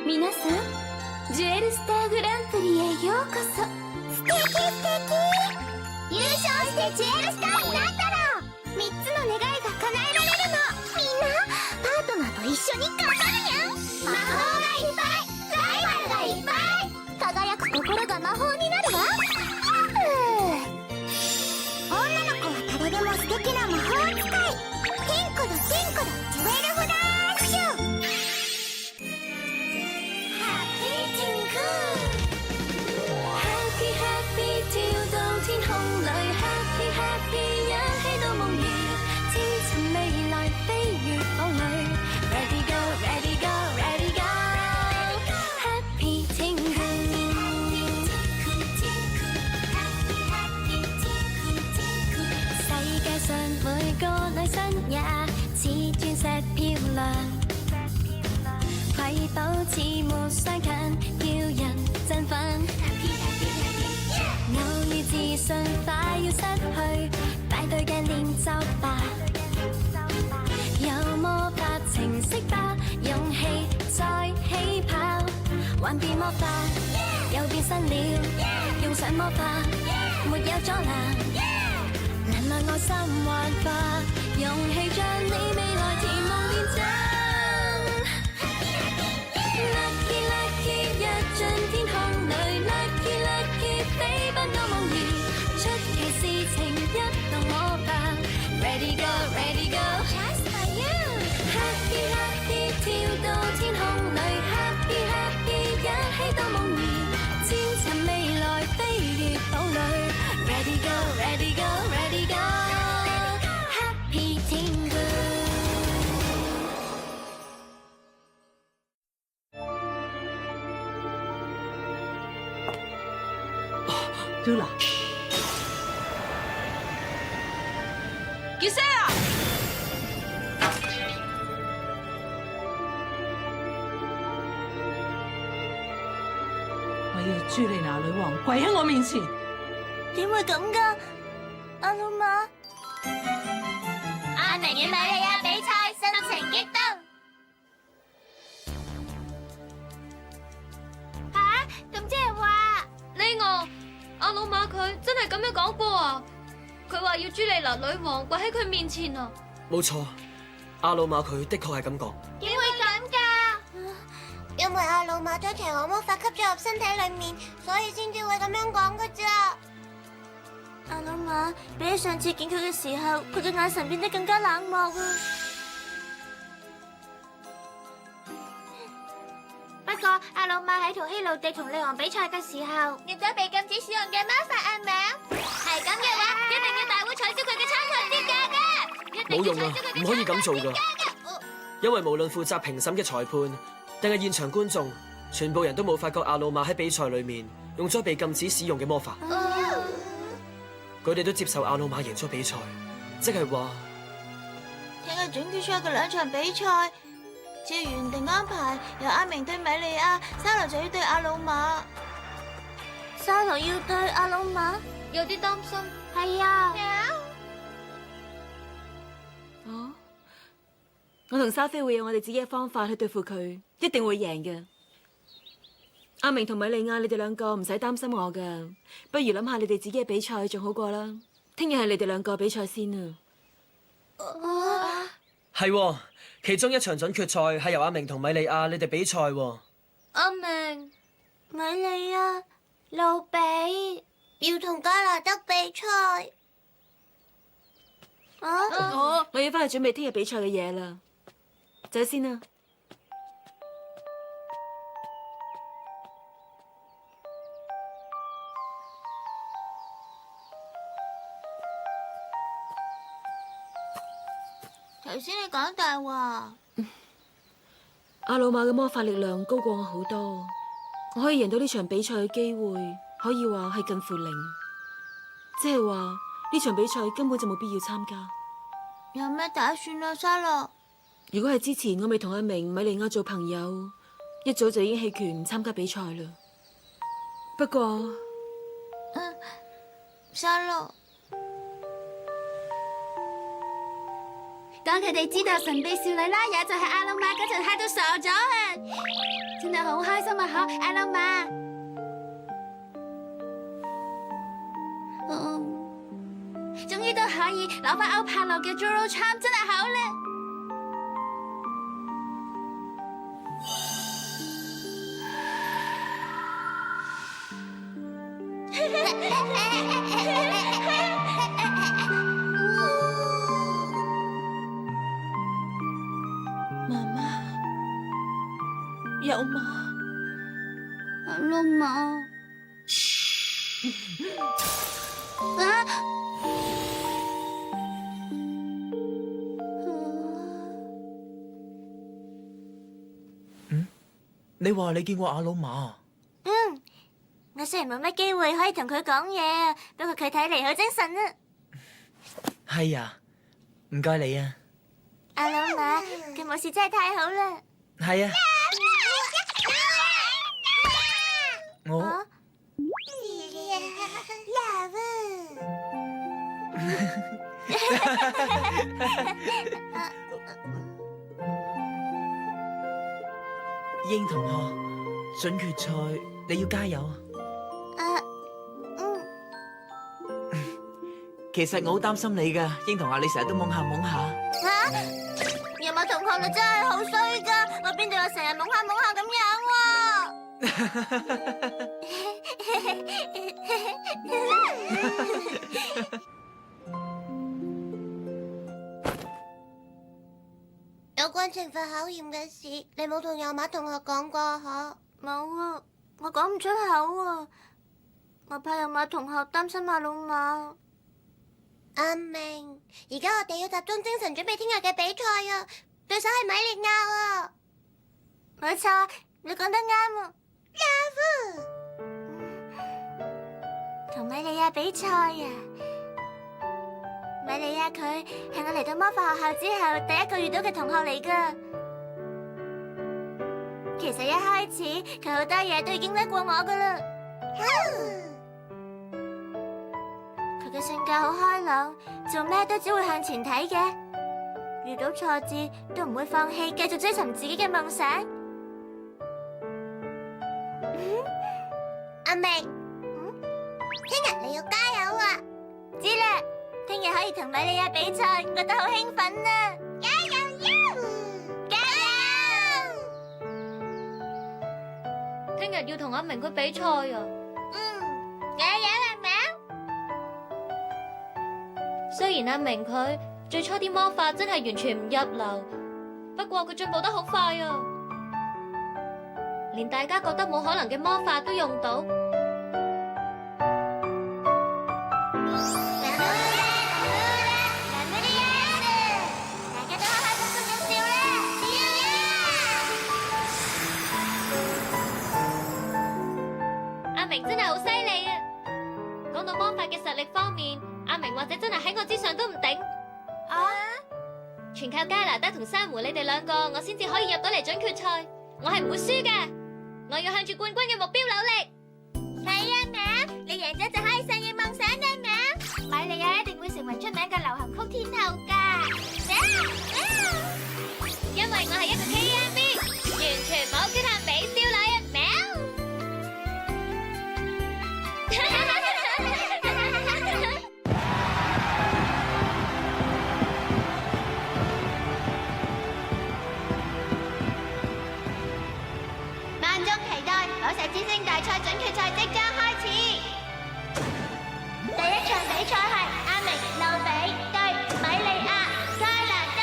皆さん、ジュエルスターグランプリへようこそ。素敵素敵。優勝してジュエルスターになったら3つの願いが叶えられるの。みんなパートナーと一緒に頑張るにゃん。魔法がいっぱい、ライバルがいっぱい、輝く心が魔法になるわ。女の子は誰でも素敵な魔法使い。ティンクルティンクルジュエルフラッシュ。ハッピーティンク。Happy Happy 跳到天空裏 Happy Happy 一起到夢兒，前塵未來飛越風裏 Ready go Ready go Ready go Happy 天空。世界上每個女生也似鑽石漂亮，瑰寶似沒相近，叫人振奮。偶遇自信快要失去，帶對鏡練習吧。有魔法程式吧，勇氣再起跑，玩變魔法又變身了，用上魔法沒有阻攔，能讓愛心幻化，勇氣將你未來甜夢變真。Lucky Lucky 一進天空裏 Lucky Lucky 飛奔到夢兒，出奇事情一動魔法 Ready go Ready go Just for you。 Happy Happy 跳到天空裏 Happy Happy 一起到夢兒，前塵未來飛越堡壘 Ready go Ready go Ready go Happy 天空。Luna，傑西啊！我要朱莉娜女王跪喺我面前。點會咁㗎？阿老馬，阿明與米莉亞比賽心情激動。咁即係話呢個阿老馬佢真係咁樣講過啊！佢話要朱莉娜女王跪喺佢面前啊！冇錯，阿魯馬佢的確係咁講。點會咁㗎？因為阿老馬將邪惡魔法吸咗入身體裏面，所以先至會咁樣講㗎咋。阿老馬比起上次見佢嘅時候，佢嘅眼神變得更加冷漠啊。不過阿老馬喺圖希路地同女王比賽嘅時候，用咗被禁止使用嘅魔法阿名。係咁嘅話，一定要大會取消佢嘅參賽資格㗎！冇用啊，唔可以咁做㗎。因為無論負責評審嘅裁判，定係現場觀眾，全部人都冇發覺阿魯馬喺比賽裏面用咗被禁止使用嘅魔法。佢哋都接受阿魯馬贏咗比賽，即係話聽日準決賽嘅兩場比賽，照原定安排，由阿明對米莉亞，沙羅就要對阿魯馬。沙羅要對阿魯馬，有啲擔心。係啊。哦，我同沙菲會有我哋自己嘅方法去對付佢，一定會贏嘅。阿明同米莉亞，你哋兩個唔使擔心我噶，不如諗下你哋自己嘅比賽仲好過啦。聽日係你哋兩個比賽先啊。係，其中一場準決賽係由阿明同米莉亞你哋比賽。阿明、米莉亞、路比要同加拿德比賽。我要翻去準備聽日比賽嘅嘢啦，走先啦。頭先你講大話。阿魯馬嘅魔法力量高過我好多，我可以贏到呢場比賽嘅機會，可以話係近乎零，即係話呢場比賽根本就冇必要參加。有咩打算啊，沙樂？如果係之前我未同阿明、米莉亞做朋友，一早就已經棄權唔參加比賽啦。不過，沙樂。當佢哋知道神秘少女拉雅就係阿魯馬嗰陣，嚇到傻咗啊！真係得好開心啊！嚇，阿老媽。終於都可以攞翻歐柏樂嘅 Joro Charm， 真係好啦！媽媽，有嗎？阿老媽。啊！你話你見過阿老馬？我雖然冇乜機會可以同佢講嘢啊，不過佢睇嚟好精神啊！係啊，唔該你啊。阿老馬，佢冇事真係太好啦！係啊，我英同學，準決賽你要加油啊！其實我好擔心你噶，英同學，你成日都懵下懵下。有冇同學你真係好衰噶，我邊度有成日懵下懵下咁樣喎？有關懲罰考驗嘅事，你冇同右馬同學講過嗬？冇啊，我講唔出口啊，我怕右馬同學擔心阿老馬。阿明，而家我哋要集中精神準備聽日嘅比賽啊！對手係米利亞啊！冇錯，你講得啱啊！同米利亞比賽啊！米利亞佢係我嚟到魔法學校之後第一個遇到嘅同學嚟噶。其實一開始佢好多嘢都已經叻過我噶啦。佢嘅性格好開朗，做咩都只會向前睇嘅，遇到挫折都唔會放棄，繼續追尋自己嘅夢想。阿明，聽日你要加油啊！知啦，聽日可以同米利亞比賽，覺得好興奮啊！加油！加油！聽日要同阿明佢比賽啊！加油阿明！雖然阿明佢最初啲魔法真係完全唔入流，不過佢進步得好快啊！連大家覺得冇可能嘅魔法都用到。阿明真係好犀利啊！講到魔法嘅實力方面，阿明或者真係喺我之上都唔定。全靠加拿德同珊瑚你哋兩個，我先至可以入到嚟準決賽。我係唔會輸㗎，我要向住冠軍嘅目標努力。係啊，明，你贏咗就可以實現夢想嘅明。米利亞一定會成為出名嘅流行曲天后㗎。因為我係一個 KMB，完全冇缺陷俾少女啊！喵。萬眾期待，寶石之星大賽準決賽即將開始。第一場比賽係阿明路比對米利亞加拿德。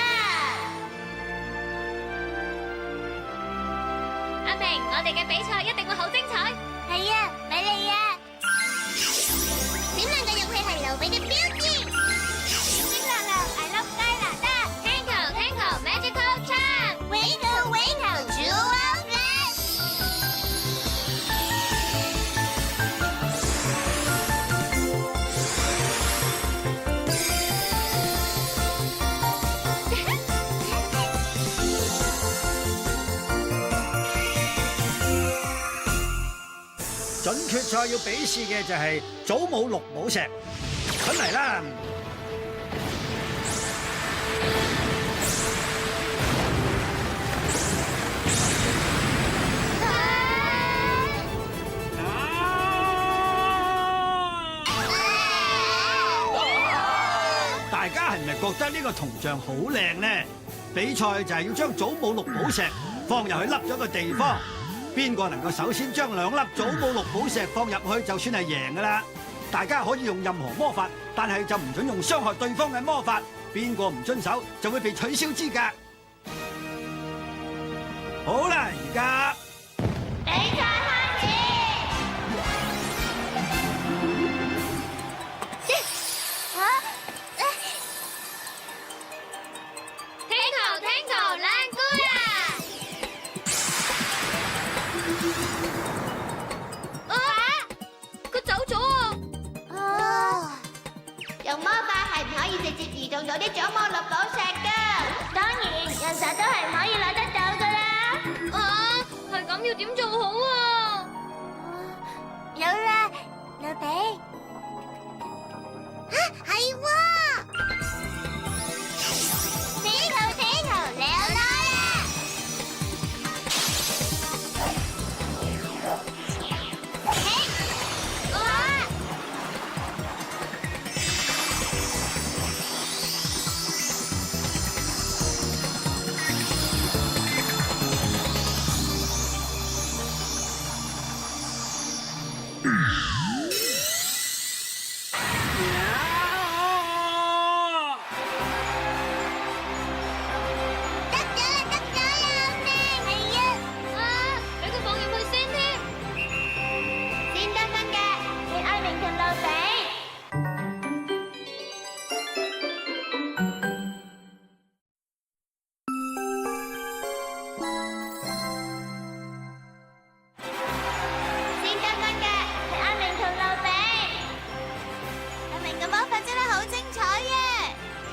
阿明，我哋嘅比賽一定會好精彩。係啊，米利亞。閃亮嘅勇氣係路比嘅標誌。閃亮亮 ，I love 加拿德。Tango Magical Charm。Wiggle Jewel Flash。準決賽要比試嘅就係祖母綠寶石，出嚟啦！啊！覺得呢個銅像好靚呢？比賽就係要將祖母綠寶石放入去凹咗個地方，邊個能夠首先將2粒祖母綠寶石放入去，就算係贏噶啦。大家可以用任何魔法，但係就唔准用傷害對方嘅魔法。邊個唔遵守就會被取消資格。好啦，而家比賽開始。聽球，靚姑啊！佢走咗啊！用魔法係唔可以直接移動到啲祖母綠寶石噶。當然，人手都係唔可以攞得到噶啦。係咁要點做好啊？有啦，老比。係喎。睇球，你有啦。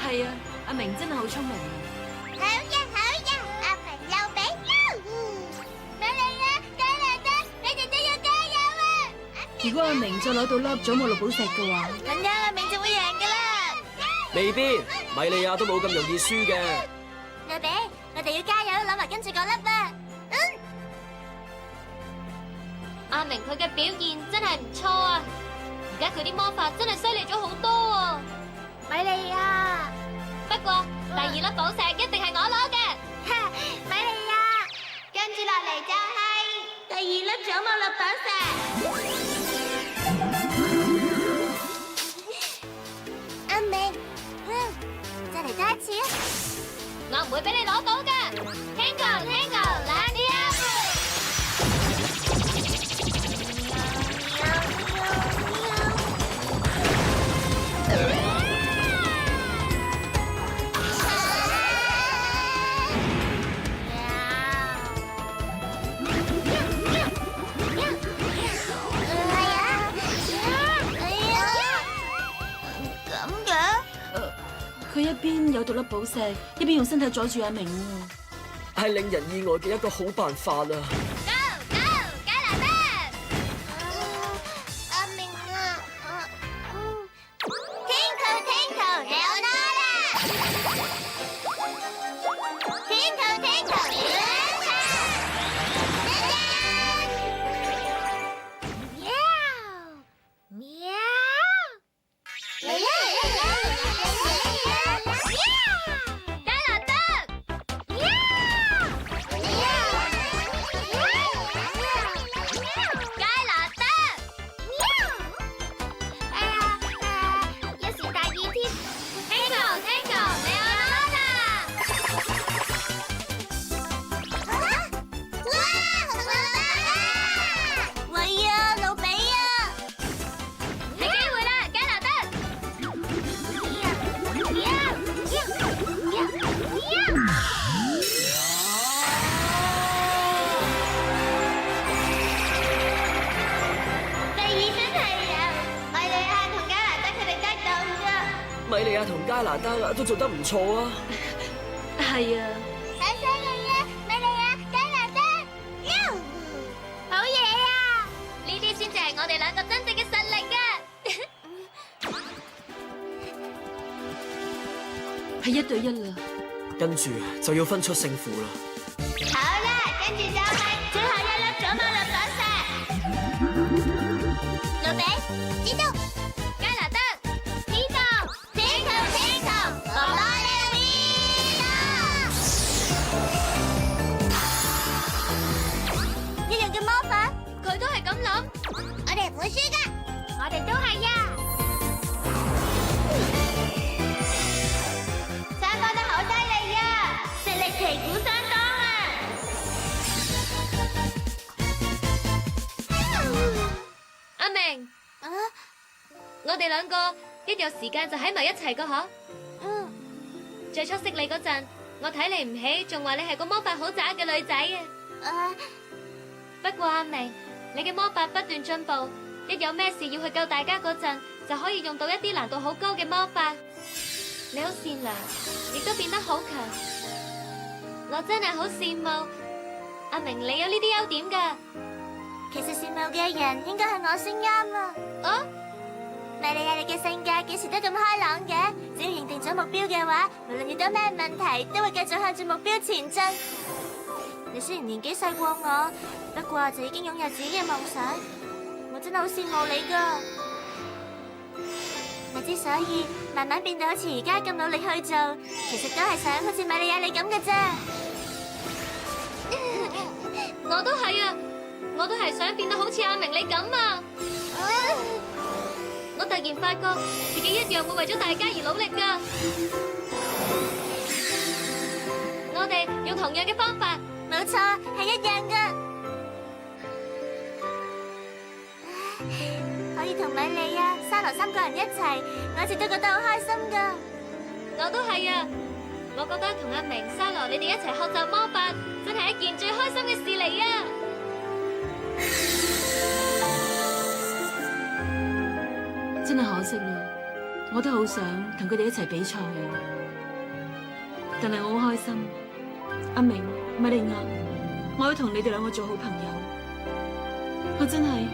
係啊，阿明真係好聰明啊！好呀，阿明又比。美麗啊，加拿大，你哋都要加油啊！如果阿明再攞到粒祖母綠寶石嘅話，咁樣阿明就會贏噶啦。未必，米莉亞都冇咁容易輸嘅。老比，我哋要加油，攞埋跟住嗰粒啊！阿明佢嘅表現真係唔錯啊！而家佢啲魔法真係犀利咗好多啊！米莉亞，不過第2粒寶石一定係我攞嘅。米莉亞，跟住落嚟就係第2粒祖母綠寶石。阿明，再嚟多一次啊！我唔會俾你攞到嘅。Tango，冷啲啊！佢一邊有獨粒寶石，一邊用身體阻住阿明喎。係令人意外嘅一個好辦法啊！ Go，加拿大！阿明啊，Tinkle，你有啦！Tinkle，米莉亞同加拿大都做得唔錯啊！係啊，好犀利啊！米莉亞，加拿大，好嘢啊！呢啲先至係我哋兩個真正嘅實力啊！係1對1啦。跟住就要分出勝負啦。好啦，跟住就係最後1粒祖母綠寶石。老比，知道。加拿大，Tinkle，落哋唔會輸噶，我哋都係呀。散播得好犀利呀，實力旗鼓相當啊！阿明，我哋兩個一有時間就喺埋一齊噶嗬。最初識你嗰陣，我睇你唔起，仲話你係個魔法好渣嘅女仔啊。不過阿明，你嘅魔法不斷進步，一有咩事要去救大家嗰陣，就可以用到一啲難度好高嘅魔法。你好善良，亦都變得好強，我真係好羨慕。阿明，你有呢啲優點噶。其實羨慕嘅人應該係我先啱啊！哦，米莉亞，你嘅性格幾時都咁開朗嘅？只要認定咗目標嘅話，無論遇到咩問題，都會繼續向住目標前進。你雖然年紀細過我，不過就已經擁有自己嘅夢想，我真係好羨慕你噶。我之所以慢慢變到好似而家咁努力去做，其實都係想好似米莉亞你咁嘅啫。我都係啊！我都係想變到好似阿明你咁啊！我突然發覺自己一樣會為咗大家而努力噶。我哋用同樣嘅方法，冇錯，係一樣噶。可以同米莉亞、沙羅三個人一齊，我一直都覺得好開心噶。我都係啊！我覺得同阿明、沙羅你哋一齊學習魔法，真係一件最開心嘅事嚟啊！真係可惜啦，我都好想同佢哋一齊比賽嘅，但係我好開心。阿明、米莉亞，我要同你哋兩個做好朋友，我真係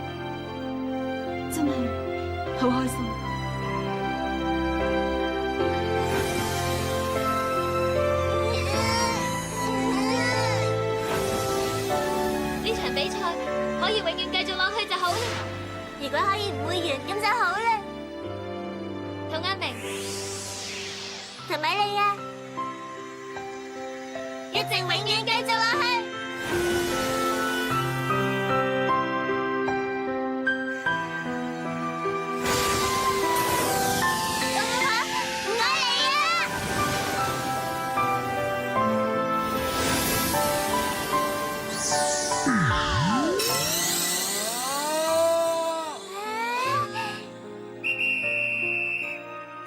好開心。呢場比賽可以永遠繼續落去就好啦。如果可以唔會完，咁就好啦。同阿明、同米莉亞，一直永遠繼續落去。唔該你啊！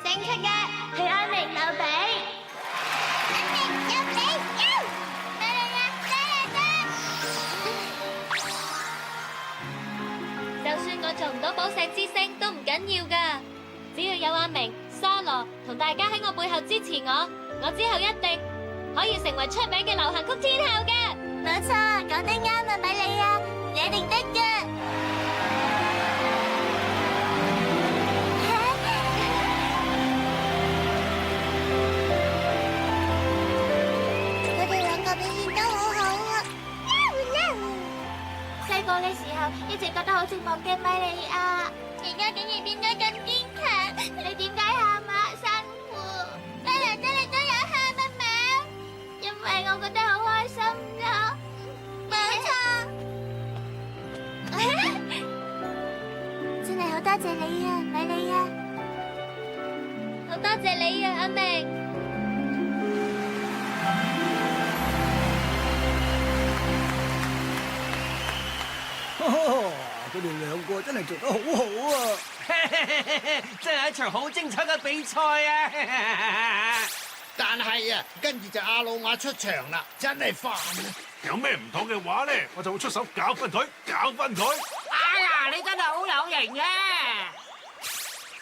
勝出嘅係阿明劉備。阿明劉備，米莉亞，就算我做唔到寶石之星都唔緊要噶，只要有阿明、沙羅同大家喺我背後支持我，我之後一定可以成為出名嘅流行曲天后嘅。冇錯，講得啱啊，米莉亞，你一定得嘅。佢哋兩個表現都好好啊！細個嘅時候一直覺得好寂寞嘅米莉亞，而家竟然變得咁堅強。你點解喊啊？辛苦。得嚟都有喊啊嘛？因為我覺得好開心咯。冇錯。真係好多謝你啊，米莉亞。好多謝你啊，阿明。佢哋兩個真係做得好好啊！真係一場好精彩嘅比賽啊！但係啊，跟住就阿魯瑪出場啦，真係煩啊！有咩唔妥嘅話咧，我就會出手搞翻佢，搞翻佢。哎呀，你真係好有型啊！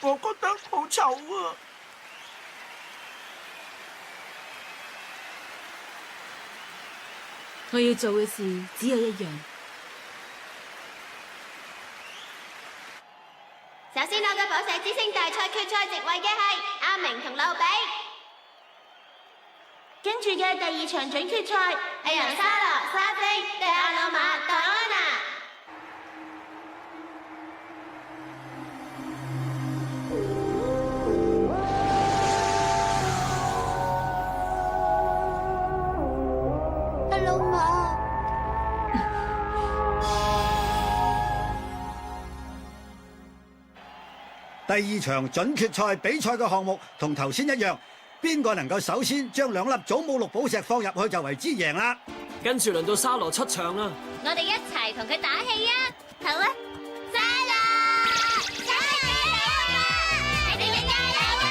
我覺得好醜啊！我要做嘅事只有一樣。首先攞到寶石之星大賽決賽席位嘅係阿明同劉備，跟住嘅第二場準決賽係由沙羅、沙菲對阿魯瑪、黛安娜。阿魯瑪。第2場準決賽比賽嘅項目同頭先一樣，邊個能夠首先將2粒祖母綠寶石放入去就為之贏啦。跟住輪到沙羅出場啦。我哋一齊同佢打氣啊！好啊，沙羅，加油啊！你哋加油啊！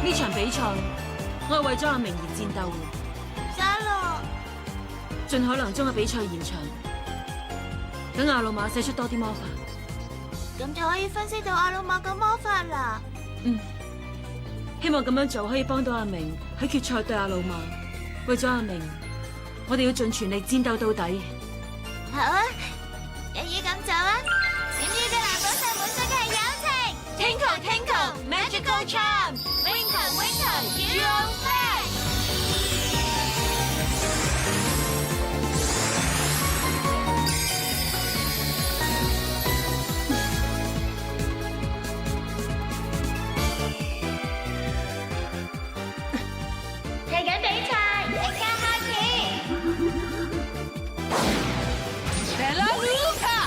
呢場比賽，我係為咗阿明而戰鬥嘅。沙羅，盡可能將個比賽延長，等阿魯瑪使出多啲魔法。咁就可以分析到阿魯瑪嘅魔法啦。希望咁樣做可以幫到阿明喺決賽對阿魯瑪。為咗阿明，我哋要盡全力戰鬥到底。好啊，一於咁做啊！閃耀嘅藍寶石滿載嘅係友情。Tinkle Tinkle Magical Charm。Winkle Winkle You Are Fresh。睇緊比賽，即刻開始。Bella Luca，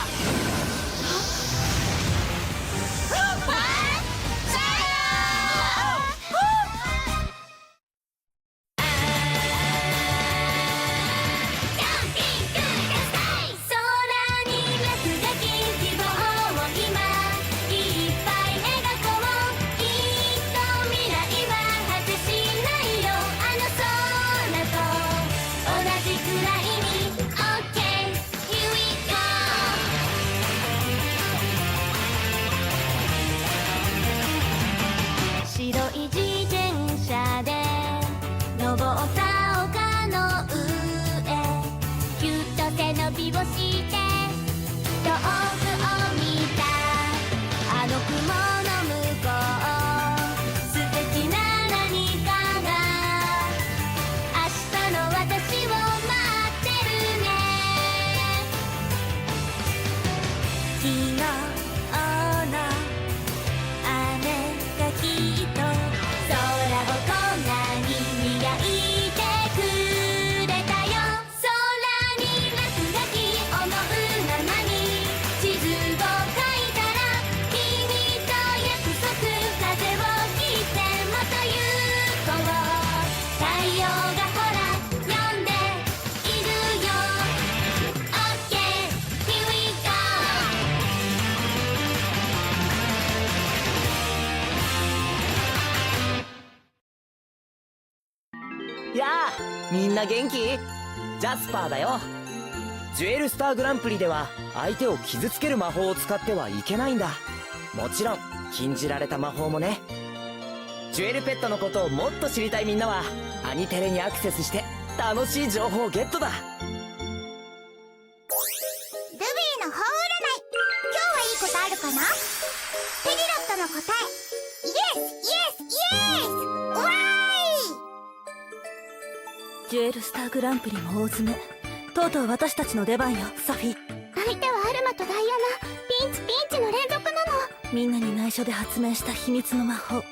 やあ、みんな元気？ジャスパーだよ。ジュエルスターグランプリでは相手を傷つける魔法を使ってはいけないんだ。もちろん禁じられた魔法もね。ジュエルペットのことをもっと知りたいみんなはアニテレにアクセスして楽しい情報をゲットだ。ルビーの法占い、今日はいいことあるかな？ペリロットの答え、イエスイエスイエス。うわーい！ジュエルスターグランプリも大詰め。とうとう私たちの出番よ、サフィー。相手はアルマとダイアナ。ピンチの連続なの。みんなに内緒で発明した秘密の魔法、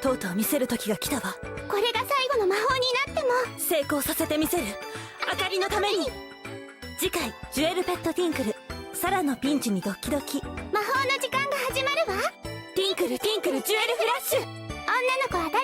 とうとう見せる時が来たわ。これが最後の魔法になっても成功させてみせる。あかりのために。次回ジュエルペットティンクル、サラのピンチにドキドキ。魔法の時間が始まるわ。ティンクルティンクルジュエルフラッシュ。女の子は誰？